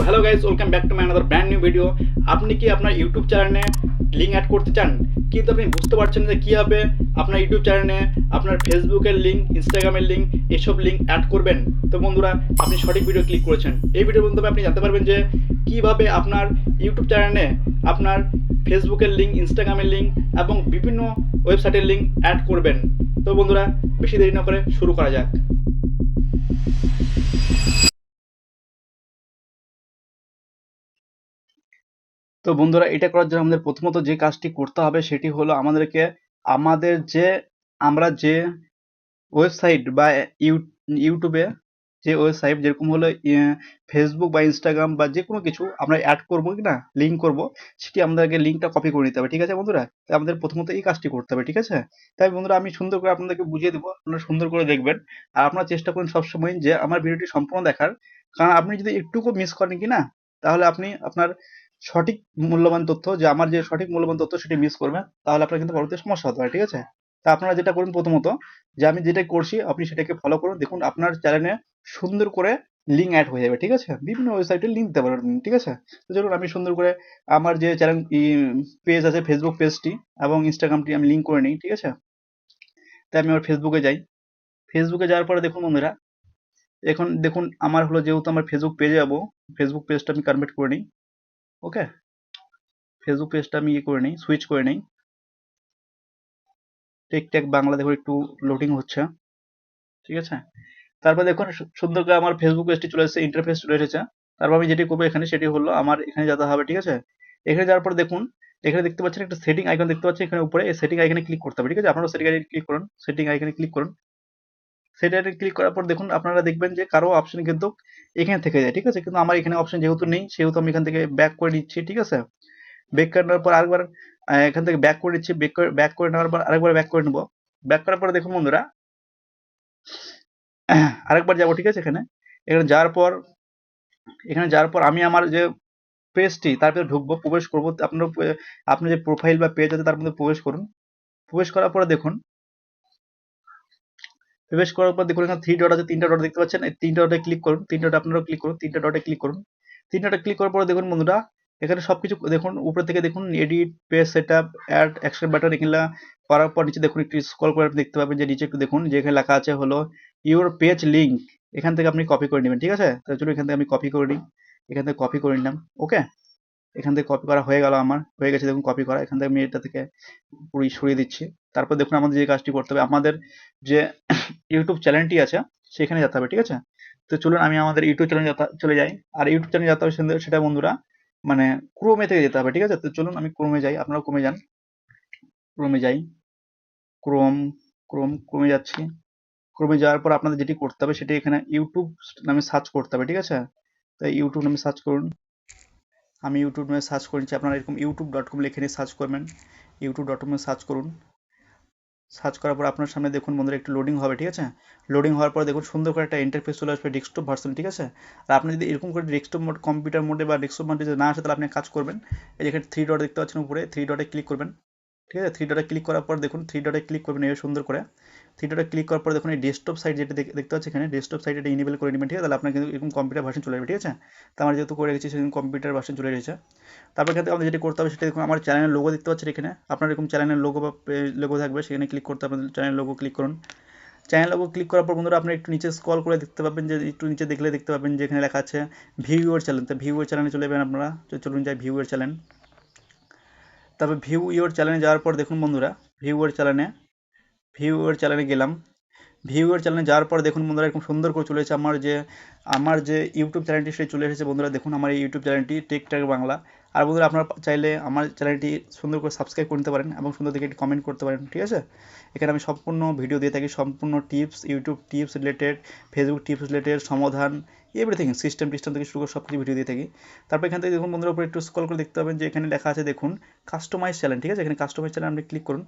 Hello guys, welcome back to my another brand new video. আপনি কি আপনার YouTube চ্যানেলে লিঙ্ক অ্যাড করতে চান, কিন্তু আপনি বুঝতে পারছেন যে কীভাবে আপনার ইউটিউব চ্যানেলে আপনার ফেসবুকের লিঙ্ক, ইনস্টাগ্রামের লিঙ্ক, এসব লিঙ্ক অ্যাড করবেন? তো বন্ধুরা, আপনি সঠিক ভিডিও ক্লিক করেছেন। এই ভিডিওর মাধ্যমে আপনি জানতে পারবেন যে কীভাবে আপনার ইউটিউব চ্যানেলে আপনার ফেসবুকের লিঙ্ক, ইনস্টাগ্রামের লিঙ্ক এবং বিভিন্ন ওয়েবসাইটের লিঙ্ক অ্যাড করবেন। তো বন্ধুরা, বেশি দেরি না করে শুরু করা যাক। তো বন্ধুরা, এটা করার জন্য আমাদের প্রথমত যে কাজটি করতে হবে সেটি হলো আমাদের আমরা যে ওয়েবসাইট বা ইউটিউবে যে ওয়েবসাইট যেরকম হলো ফেসবুক বা ইনস্টাগ্রাম বা যে কোনো কিছু আমরা অ্যাড করবো কি না, লিঙ্ক করব, সেটি আমাদেরকে লিঙ্কটা কপি করে নিতে হবে। ঠিক আছে বন্ধুরা, তাই আমাদের প্রথমত এই কাজটি করতে হবে। ঠিক আছে, তাই বন্ধুরা আমি সুন্দর করে আপনাদেরকে বুঝিয়ে দেবো, আপনারা সুন্দর করে দেখবেন। আর আপনারা চেষ্টা করুন সবসময় যে আমার ভিডিওটি সম্পূর্ণ দেখার, কারণ আপনি যদি একটুকু মিস করেন কি না, তাহলে আপনি আপনার সঠিক মূল্যবান তথ্য, যে আমার যে সঠিক মূল্যবান তথ্য সেটি মিস করবেন, তাহলে আপনার কিন্তু পরবর্তী সমস্যা হতে পারে। ঠিক আছে, তা আপনারা যেটা করুন প্রথমত, যে আমি যেটা করছি আপনি সেটাকে ফলো করুন। দেখুন আপনার চ্যানেলে সুন্দর করে লিঙ্ক অ্যাড হয়ে যাবে। ঠিক আছে, বিভিন্ন ওয়েবসাইটে লিঙ্ক দিতে পারবেন। ঠিক আছে, তো চলুন আমি সুন্দর করে আমার যে চ্যানেল পেজ আছে, ফেসবুক পেজটি এবং ইনস্টাগ্রামটি আমি লিঙ্ক করে নিই। ঠিক আছে, তাই আমি আমার ফেসবুকে যাই। ফেসবুকে যাওয়ার পরে দেখুন বন্ধুরা, এখন দেখুন আমার হলো, যেহেতু আমার ফেসবুক পেজে যাবো, ফেসবুক পেজটা আমি কনভার্ট করে নিই। ওকে, ফেসবুক পেজটা আমি করে নিই, সুইচ করে নিই। টেক বাংলা দেখুন একটু লোডিং হচ্ছে। ঠিক আছে, তারপর দেখুন সুন্দর করে আমার ফেসবুক পেজটি চলে এসেছে, ইন্টারফেস চলে এসেছে। তারপর আমি যেটি করবো এখানে, সেটি হলো আমার এখানে যেতে হবে। ঠিক আছে, এখানে যাওয়ার পর দেখুন, এখানে দেখতে পাচ্ছেন একটা সেটিং আইকন দেখতে পাচ্ছেন এখানে উপরে, এই সেটিং আইকনে ক্লিক করতে হবে। ঠিক আছে, আপনারা সেটিং আইকনে ক্লিক করুন, সেটিং আইকনে ক্লিক করুন। সেটিং আইকনে ক্লিক করার পর দেখুন আপনারা দেখবেন যে কারো অপশন কিন্তু এখানে থেকে যায়। ঠিক আছে, কিন্তু আমার এখানে অপশন যেহেতু নেই, সেহেতু আমি এখান থেকে ব্যাক করে নিচ্ছি। ঠিক আছে, ব্যাক করে নেওয়ার পর আরেকবার এখান থেকে ব্যাক করে নিচ্ছি, ব্যাক করে নেওয়ার পর আরেকবার ব্যাক করে নেবো। ব্যাক করার পরে দেখুন বন্ধুরা, আরেকবার যাবো। ঠিক আছে, এখানে এখানে যাওয়ার পর আমি আমার যে পেজটি তার ভিতরে ঢুকবো, প্রবেশ করবো। আপনার যে প্রোফাইল বা পেজ আছে তার মধ্যে প্রবেশ করুন। প্রবেশ করার পরে দেখুন, প্রবেশ করার পর দেখুন এখানে থ্রি ডট আছে, তিনটা ডট দেখতে পাচ্ছেন, এই তিনটা ডটে ক্লিক করুন। তিনটা ডট আপনারাও ক্লিক করুন, তিনটা ডটে ক্লিক করুন। তিনটা ডটে ক্লিক করার পরে দেখুন বন্ধুরা, এখানে সবকিছু দেখুন, উপর থেকে দেখুন edit, page setup, add, action button, এগুলা করার পর নিচে দেখুন একটু স্ক্রল করে আপনি দেখতে পাবেন যে নিচে একটু দেখুন যে এখানে লেখা আছে হলো ইউর পেজ লিঙ্ক। এখান থেকে আপনি কপি করে নেবেন। ঠিক আছে, তার জন্য এখান থেকে আমি কপি করে নিই, এখান থেকে কপি করে নিলাম। ওকে, এখান থেকে কপি করা হয়ে গেল, আমার হয়ে গেছে দেখুন কপি করা। এখান থেকে আমি এটা থেকে পুরো সরিয়ে দিচ্ছি। তারপর দেখুন আমাদের যে কাজটি করতে হবে, আমাদের যে ইউটিউব চ্যানেলটি আছে সেখানে যেতে হবে। ঠিক আছে, তো চলুন আমি আমাদের ইউটিউব চ্যানেলে চলে যাই। আর ইউটিউব চ্যানেলে যেতে হবে সেটা বন্ধুরা মানে ক্রোমে থেকে যেতে হবে। ঠিক আছে, তো চলুন আমি ক্রোমে যাই, আপনারাও ক্রোমে যান। ক্রোমে যাই, ক্রোম ক্রোমে যাচ্ছি। ক্রোমে যাওয়ার পর আপনাদের যেটি করতে হবে সেটি এখানে ইউটিউব নামে সার্চ করতে হবে। ঠিক আছে, তাই ইউটিউব নামে সার্চ করুন। আমি ইউটিউব নামে সার্চ করে নিচ্ছি, আপনারা এরকম youtube.com লিখে নিয়ে সার্চ করবেন। youtube.com এ সার্চ করুন। সার্চ করার পর আপনার সামনে দেখুন বন্ধুরা একটু লোডিং হবে। ঠিক আছে, লোডিং হওয়ার পর দেখুন সুন্দর করে একটা ইন্টারফেস চলে আসবে, ডেস্কটপ ভার্সন। ঠিক আছে, আর আপনি যদি এরকম করে ডেস্কটপ মোড, কম্পিউটার মোডে বা ডেস্কটপ মোডে যদি না আসে, তাহলে আপনি কাজ করবেন, এই যেখানে থ্রি ডট দেখতে পাচ্ছেন উপরে, থ্রি ডটে ক্লিক করবেন। ঠিক আছে, থ্রি ডটে ক্লিক করার পর দেখুন, থ্রি ডটে ক্লিক করবেন এই সুন্দর করে। থ্রি ডটে ক্লিক করার পর দেখুন এই ডেস্কটপ সাইট যেটা দেখতে পাচ্ছেন এখানে, ডেস্কটপ সাইট এটা ইনেবল করে নেবেন। ঠিক আছে, তাহলে আপনার কিন্তু এরকম কম্পিউটার ভার্সন চলে যাবে। ঠিক আছে, তো আমার যেহেতু করে রেখেছি সেরকম কম্পিউটার ভার্সন চলে এসেছে। তারপর এখান থেকে আমাদের যেটা করতে হবে সেটা দেখুন, আমার চ্যানেলের লোগো দেখতে পাচ্ছেন এখানে, আপনার এরকম চ্যানেলের লোগো বা লোগো থাকবে, সেখানে ক্লিক করতে আপনাদের চ্যানেল লোগো ক্লিক করুন। চ্যানেল লোগো ক্লিক করার পর বন্ধুরা আপনি একটু নিচে স্ক্রল করে দেখতে পাবেন, যে একটু নিচে দেখলে দেখতে পাবেন যে এখানে লেখা আছে ভিউ ইউর চ্যানেল। তো ভিউ ইউর চ্যানেলে চলে যাবেন আপনারা, তো চলুন যাই ভিউ ইউর চ্যানেল। তারপর ভিউ ইউর চ্যানেলে যাওয়ার পর দেখুন বন্ধুরা, ভিউ ইউর চ্যানেলে গেলাম। ভিউ ইউর চ্যানেলে যাওয়ার পর দেখুন বন্ধুরা এরকম সুন্দর করে চলে এসেছে আমার যে ইউটিউব চ্যানেলটি সে চলে এসেছে। বন্ধুরা দেখুন আমার এই ইউটিউব চ্যানেলটি টেক বাংলা। আর বন্ধুরা আপনারা চাইলে আমার চ্যানেলটি সুন্দর করে সাবস্ক্রাইব করে নিতে পারেন এবং সুন্দর দেখে একটি কমেন্ট করতে পারেন। ঠিক আছে, এখানে আমি সম্পূর্ণ ভিডিও দিয়ে থাকি, সম্পূর্ণ tips, YouTube tips related, Facebook tips related, সমাধান, এভরিথিং, সিস্টেম থেকে শুরু করে সব কিছু ভিডিও দিয়ে থাকি। তারপর এখান থেকে দেখুন বন্ধুরা উপরে একটু স্ক্রল করে দেখতে পাবেন যে এখানে লেখা আছে দেখুন কাস্টমাইজ চ্যানেল। ঠিক আছে, এখানে কাস্টমাইজ চ্যানেল আপনি ক্লিক করুন।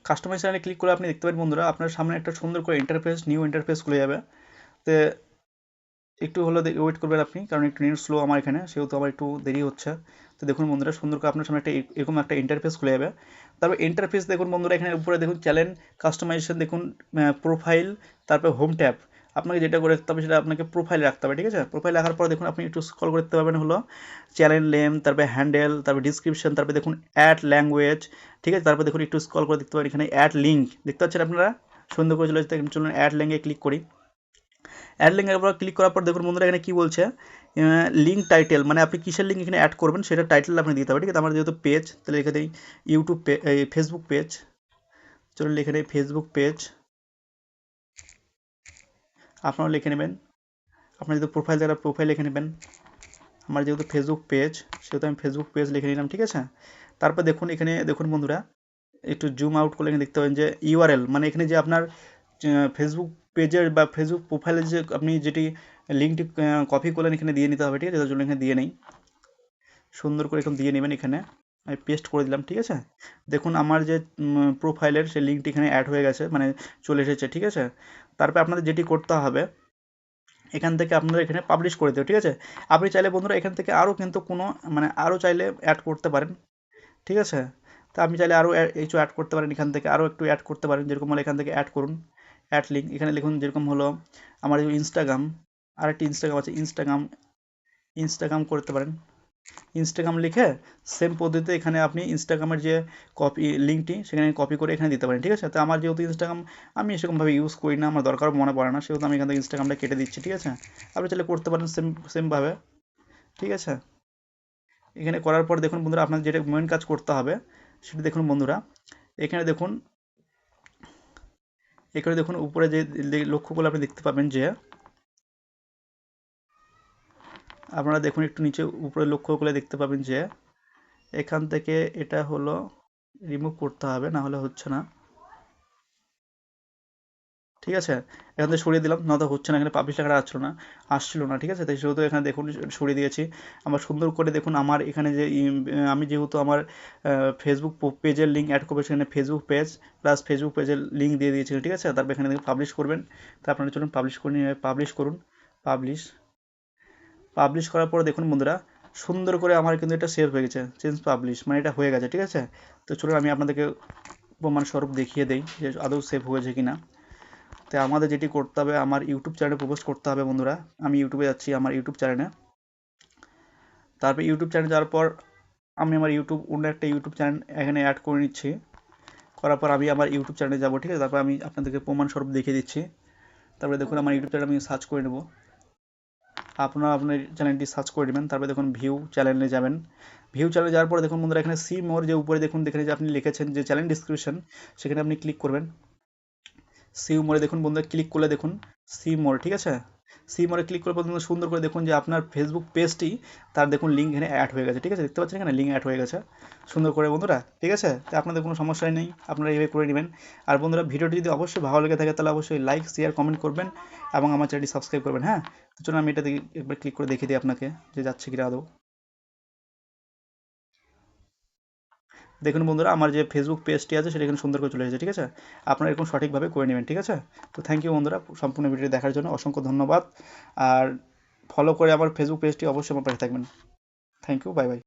কাস্টমাইজ চ্যানেলে ক্লিক করে আপনি দেখতে পাবেন বন্ধুরা আপনার সামনে একটা সুন্দর করে ইন্টারফেস, নিউ ইন্টারফেস খুলে যাবে। তো একটু হলো ওয়েট করবেন আপনি, কারণ একটু নেট স্লো আমার এখানে, সেহেতু আমার একটু দেরি হচ্ছে। তো দেখুন বন্ধুরা সুন্দর করে আপনার সামনে একটা এরকম একটা ইন্টারফেস খুলে যাবে। তারপর ইন্টারফেস দেখুন বন্ধুরা এখানে উপরে দেখুন চ্যানেল কাস্টমাইজেশন দেখুন, প্রোফাইল, তারপর হোম ট্যাব। আপনাকে যেটা করে রাখতে হবে সেটা আপনাকে প্রোফাইলে রাখতে হবে, ঠিক আছে? প্রোফাইলে রাখার পর দেখুন আপনি একটু স্ক্রল করে দেখতে পাবেন হলো চ্যানেল নেম, তারপরে হ্যান্ডেল, তারপরে ডিসক্রিপশন, তারপরে দেখুন অ্যাড ল্যাঙ্গুয়েজ, ঠিক আছে? তারপর দেখুন একটু স্ক্রল করে দেখতে পাবেন এখানে অ্যাড লিঙ্ক, দেখতে পাচ্ছেন আপনারা? সুন্দর করে চলে আসতে চলুন অ্যাড লিঙ্কে ক্লিক করি। অ্যাড লিঙ্কের উপর ক্লিক করার পর দেখুন বন্ধুরা এখানে কী বলছে, লিঙ্ক টাইটেল, মানে আপনি কিসের লিঙ্ক এখানে অ্যাড করবেন সেটা টাইটেল আপনি দিতে হবে, ঠিক আছে? আমার যেহেতু পেজ, তাহলে এখানে ইউটিউব ফেসবুক পেজ, চলুন এখানে ফেসবুক পেজ আপনারাও লিখে নেবেন। আপনার যেহেতু প্রোফাইল যারা প্রোফাইল লিখে নেবেন। আমার যেহেতু ফেসবুক পেজ সেহেতু আমি ফেসবুক পেজ লিখে নিলাম, ঠিক আছে? তারপর দেখুন এখানে দেখুন বন্ধুরা একটু জুম আউট করলে এখানে দেখতে পাবেন যে ইউআরএল, মানে এখানে যে আপনার ফেসবুক পেজের বা ফেসবুক প্রোফাইলের যে আপনি যেটি লিঙ্কটি কপি করলেন এখানে দিয়ে নিতে হবে, ঠিক আছে? তার জন্য এখানে দিয়ে নেই, সুন্দর করে এখানে দিয়ে নেবেন। এখানে আমি পেস্ট করে দিলাম, ঠিক আছে? দেখুন আমার যে প্রোফাইলের সেই লিঙ্কটি এখানে অ্যাড হয়ে গেছে, মানে চলে এসেছে, ঠিক আছে? তারপর আপনাদের যেটি করতে হবে এখান থেকে আপনারা এখানে পাবলিশ করে দেবে, ঠিক আছে? আপনি চাইলে বন্ধুরা এখান থেকে আরও কিন্তু কোনো মানে আরও চাইলে অ্যাড করতে পারেন, ঠিক আছে? তা আপনি চাইলে আরও কিছু অ্যাড করতে পারেন, এখান থেকে আরও একটু অ্যাড করতে পারেন, যেরকম হলো এখান থেকে অ্যাড করুন, অ্যাড লিঙ্ক এখানে লিখুন, যেরকম হলো আমার ইনস্টাগ্রাম, আরেকটি ইনস্টাগ্রাম আছে, ইনস্টাগ্রাম করতে পারেন। ইনস্টাগ্রাম লিখে সেম পদ্ধতিতে এখানে আপনি ইনস্টাগ্রামের যে কপি লিঙ্কটি সেখানে কপি করে এখানে দিতে পারেন, ঠিক আছে? তো আমার যেহেতু ইনস্টাগ্রাম আমি সেরকমভাবে ইউজ করি না, আমার দরকারও মনে পড়ে না, সেহেতু আমি এখান থেকে ইনস্টাগ্রামটা কেটে দিচ্ছি, ঠিক আছে? আপনি চাইলে করতে পারেন সেমভাবে, ঠিক আছে? এখানে করার পর দেখুন বন্ধুরা আপনার যেটা মেন কাজ করতে হবে সেটা দেখুন বন্ধুরা, এখানে দেখুন উপরে যে লক্ষ্য করলে আপনি দেখতে পাবেন যে আপনারা দেখুন একটু নিচে উপরে লক্ষ্য করলে দেখতে পাবেন যে এখান থেকে এটা হলো রিমুভ করতে হবে, না হলে হচ্ছে না, ঠিক আছে? এখান থেকে সরিয়ে দিলাম, না তো হচ্ছে না, এখানে পাবলিশ লেখাটা আসছিল না, ঠিক আছে? তাই সেহেতু এখানে দেখুন সরিয়ে দিয়েছি। আমার সুন্দর করে দেখুন আমার এখানে যে আমি যেহেতু আমার ফেসবুক পেজের লিঙ্ক অ্যাড করবো সেখানে ফেসবুক পেজ প্লাস ফেসবুক পেজের লিঙ্ক দিয়ে দিয়েছি, ঠিক আছে? তারপর এখানে দেখুন পাবলিশ করবেন, তা আপনারা চলুন পাবলিশ করে নিয়ে পাবলিশ করুন, পাবলিশ করার পর দেখুন বন্ধুরা সুন্দর করে আমার কিন্তু এটা সেভ হয়ে গেছে, চেঞ্জ পাবলিশ, মানে এটা হয়ে গেছে, ঠিক আছে? তো চলুন আমি আপনাদেরকে প্রমাণস্বরূপ দেখিয়ে দেই যে আদৌ সেভ হয়েছে কিনা। তো আমাদের যেটি করতে হবে আমার ইউটিউব চ্যানেলে প্রপোজ করতে হবে বন্ধুরা, আমি ইউটিউবে যাচ্ছি আমার ইউটিউব চ্যানেলে, তারপর ইউটিউব চ্যানেলে যাওয়ার পর আমি আমার অন্য একটা ইউটিউব চ্যানেল এখানে অ্যাড করে নিচ্ছি, করার পর আমি আমার ইউটিউব চ্যানেলে যাবো, ঠিক আছে? তারপর আমি আপনাদেরকে প্রমাণস্বরূপ দেখিয়ে দিচ্ছি। তারপরে দেখুন আমার ইউটিউব চ্যানেল আমি সার্চ করে নেব, আপনারা আপনার চ্যানেলটি সার্চ করে নেবেন, তারপরে দেখুন ভিউ চ্যানেলে যাবেন, ভিউ চ্যানেলে যাওয়ার পরে দেখুন বন্ধুরা এখানে সি মোর যে উপরে দেখুন যে আপনি লিখেছেন যে চ্যানেল ডিসক্রিপশন, সেখানে আপনি ক্লিক করবেন। সি মোরে দেখুন বন্ধুরা ক্লিক করলে দেখুন সি মোর, ঠিক আছে? সি মোরে ক্লিক করে পর্যন্ত সুন্দর করে দেখুন যে আপনার ফেসবুক পেজটি তার দেখুন লিঙ্ক এখানে অ্যাড হয়ে গেছে, ঠিক আছে? দেখতে পাচ্ছেন এখানে লিঙ্ক অ্যাড হয়ে গেছে সুন্দর করে বন্ধুরা, ঠিক আছে? তো আপনাদের কোনো সমস্যাই নেই, আপনারা এইভাবে করে নেবেন। আর বন্ধুরা ভিডিওটি যদি অবশ্যই ভালো লেগে থাকে তাহলে অবশ্যই লাইক শেয়ার কমেন্ট করবেন এবং আমার চ্যানেলটি সাবস্ক্রাইব করবেন, হ্যাঁ? তো চলুন আমি এটা একবার ক্লিক করে দেখিয়ে দিই আপনাকে যে যাচ্ছে কিনা আদৌ। দেখুন বন্ধুরা আমার যে ফেসবুক পেজটি আছে সেটা এখানে সুন্দর করে চলে এসেছে, ঠিক আছে? আপনারা এরকম সঠিকভাবে করে নেবেন, ঠিক আছে? তো থ্যাংক ইউ বন্ধুরা সম্পূর্ণ ভিডিও দেখার জন্য অসংখ্য ধন্যবাদ। আর ফলো করে আমার ফেসবুক পেজটি অবশ্যই আমার পাশে থাকবেন। Thank you, bye by.